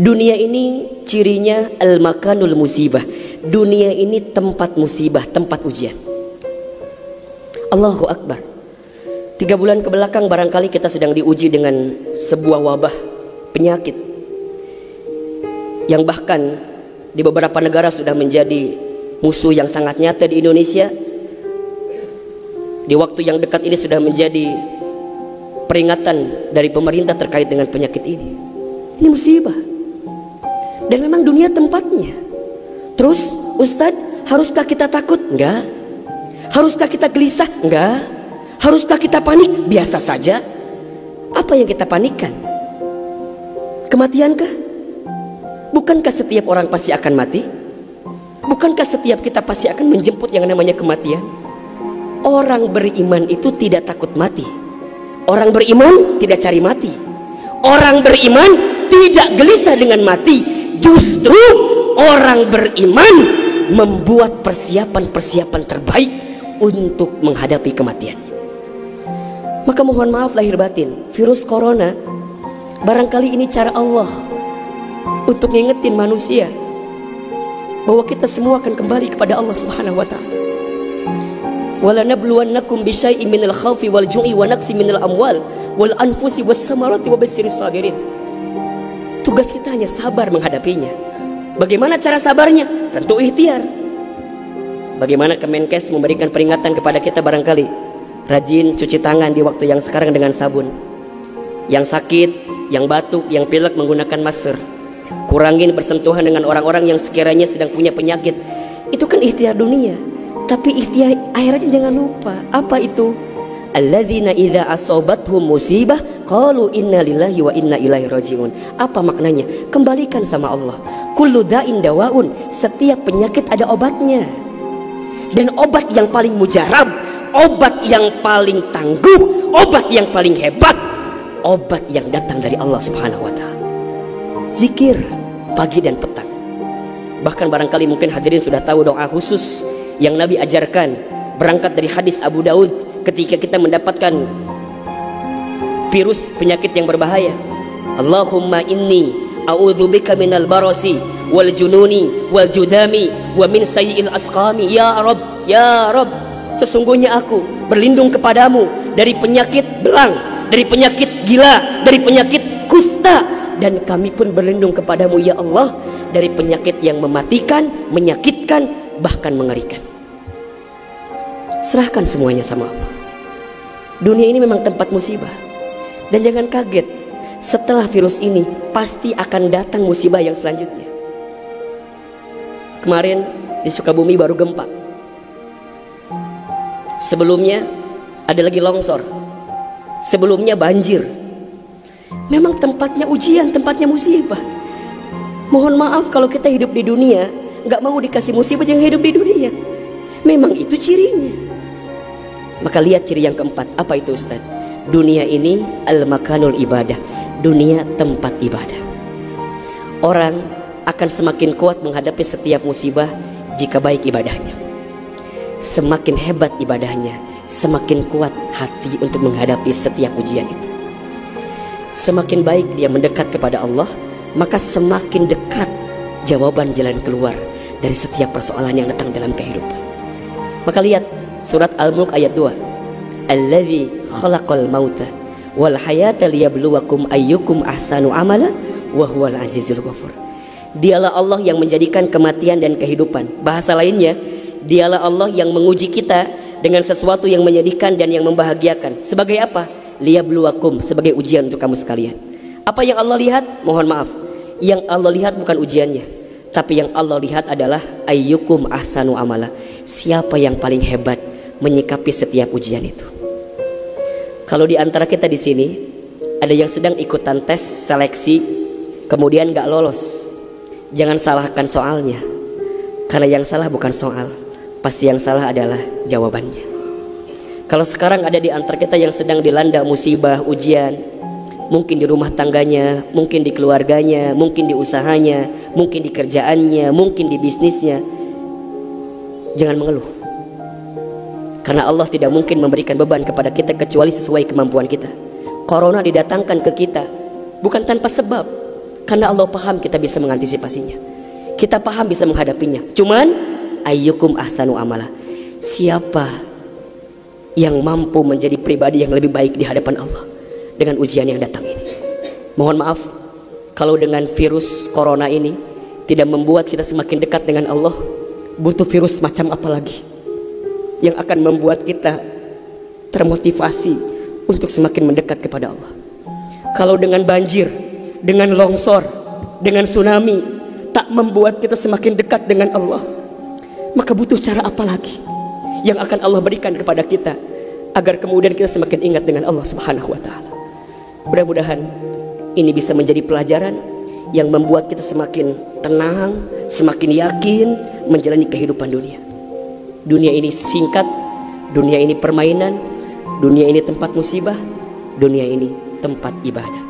Dunia ini cirinya al-makanul musibah. Dunia ini tempat musibah, tempat ujian. Allahu Akbar. 3 bulan kebelakang barangkali kita sedang diuji dengan sebuah wabah penyakit yang bahkan di beberapa negara sudah menjadi musuh yang sangat nyata. Di Indonesia di waktu yang dekat ini sudah menjadi peringatan dari pemerintah terkait dengan penyakit ini. Ini musibah. Dan memang dunia tempatnya. Terus Ustadz, haruskah kita takut? Enggak. Haruskah kita gelisah? Enggak. Haruskah kita panik? Biasa saja. Apa yang kita panikkan? Kematiankah? Bukankah setiap orang pasti akan mati? Bukankah setiap kita pasti akan menjemput yang namanya kematian? Orang beriman itu tidak takut mati. Orang beriman tidak cari mati. Orang beriman tidak gelisah dengan mati. Justru orang beriman membuat persiapan-persiapan terbaik untuk menghadapi kematian. Maka mohon maaf lahir batin, virus corona barangkali ini cara Allah untuk ngingetin manusia bahwa kita semua akan kembali kepada Allah Subhanahu wa taala. Wala nabluwannakum bisyai'in minal khaufi wal ju'i wa naqsi minal amwal wal anfusi was samarati wa basyirus sabirin. Tugas kita hanya sabar menghadapinya. Bagaimana cara sabarnya? Tentu ikhtiar. Bagaimana Kemenkes memberikan peringatan kepada kita barangkali? Rajin cuci tangan di waktu yang sekarang dengan sabun. Yang sakit, yang batuk, yang pilek menggunakan masker. Kurangin bersentuhan dengan orang-orang yang sekiranya sedang punya penyakit. Itu kan ikhtiar dunia. Tapi ikhtiar akhiratnya jangan lupa. Apa itu? Alladzina idza asobathum musibah qalu inna lillahi wa inna ilaihi rajiun. Apa maknanya? Kembalikan sama Allah. Kullu da'in dawaun. Setiap penyakit ada obatnya. Dan obat yang paling mujarab, obat yang paling tangguh, obat yang paling hebat, obat yang datang dari Allah Subhanahu wa taala. Zikir pagi dan petang. Bahkan barangkali mungkin hadirin sudah tahu doa khusus yang Nabi ajarkan berangkat dari hadis Abu Daud ketika kita mendapatkan virus penyakit yang berbahaya. Allahumma inni a'udzubika minal barasi wal jununi wal judami wa min sayyi'il asqami. Ya Rabb, ya Rabb, sesungguhnya aku berlindung kepadamu dari penyakit belang, dari penyakit gila, dari penyakit kusta, dan kami pun berlindung kepadamu ya Allah dari penyakit yang mematikan, menyakitkan, bahkan mengerikan. Serahkan semuanya sama Allah. Dunia ini memang tempat musibah. Dan jangan kaget, setelah virus ini pasti akan datang musibah yang selanjutnya. Kemarin di Sukabumi baru gempa. Sebelumnya ada lagi longsor. Sebelumnya banjir. Memang tempatnya ujian, tempatnya musibah. Mohon maaf kalau kita hidup di dunia gak mau dikasih musibah, jangan hidup di dunia. Memang itu cirinya. Maka lihat ciri yang keempat. Apa itu Ustaz? Dunia ini al-makanul ibadah. Dunia tempat ibadah. Orang akan semakin kuat menghadapi setiap musibah jika baik ibadahnya. Semakin hebat ibadahnya, semakin kuat hati untuk menghadapi setiap ujian itu. Semakin baik dia mendekat kepada Allah, maka semakin dekat jawaban jalan keluar dari setiap persoalan yang datang dalam kehidupan. Maka lihat surat Al-Mulk ayat 2. Alladzi khalaqal mauta wal hayata liyabluwakum ayyukum ahsanu amala wa huwal azizul ghafur. Dialah Allah yang menjadikan kematian dan kehidupan. Bahasa lainnya, dialah Allah yang menguji kita dengan sesuatu yang menyedihkan dan yang membahagiakan. Sebagai apa? Liyabluwakum, sebagai ujian untuk kamu sekalian. Apa yang Allah lihat? Mohon maaf, yang Allah lihat bukan ujiannya, tapi yang Allah lihat adalah ayyukum ahsanu amala. Siapa yang paling hebat menyikapi setiap ujian itu. Kalau di antara kita di sini ada yang sedang ikutan tes seleksi kemudian gak lolos, jangan salahkan soalnya, karena yang salah bukan soal, pasti yang salah adalah jawabannya. Kalau sekarang ada di antara kita yang sedang dilanda musibah, ujian, mungkin di rumah tangganya, mungkin di keluarganya, mungkin di usahanya, mungkin di kerjaannya, mungkin di bisnisnya, jangan mengeluh. Karena Allah tidak mungkin memberikan beban kepada kita kecuali sesuai kemampuan kita. Corona didatangkan ke kita bukan tanpa sebab. Karena Allah paham kita bisa mengantisipasinya, kita paham bisa menghadapinya. Cuman ayyukum ahsanu amala, siapa yang mampu menjadi pribadi yang lebih baik di hadapan Allah dengan ujian yang datang ini. Mohon maaf kalau dengan virus corona ini tidak membuat kita semakin dekat dengan Allah. Butuh virus macam apa lagi yang akan membuat kita termotivasi untuk semakin mendekat kepada Allah? Kalau dengan banjir, dengan longsor, dengan tsunami tak membuat kita semakin dekat dengan Allah, maka butuh cara apa lagi yang akan Allah berikan kepada kita agar kemudian kita semakin ingat dengan Allah Subhanahu wa Ta'ala. Mudah-mudahan ini bisa menjadi pelajaran yang membuat kita semakin tenang, semakin yakin menjalani kehidupan dunia. Dunia ini singkat, dunia ini permainan, dunia ini tempat musibah, dunia ini tempat ibadah.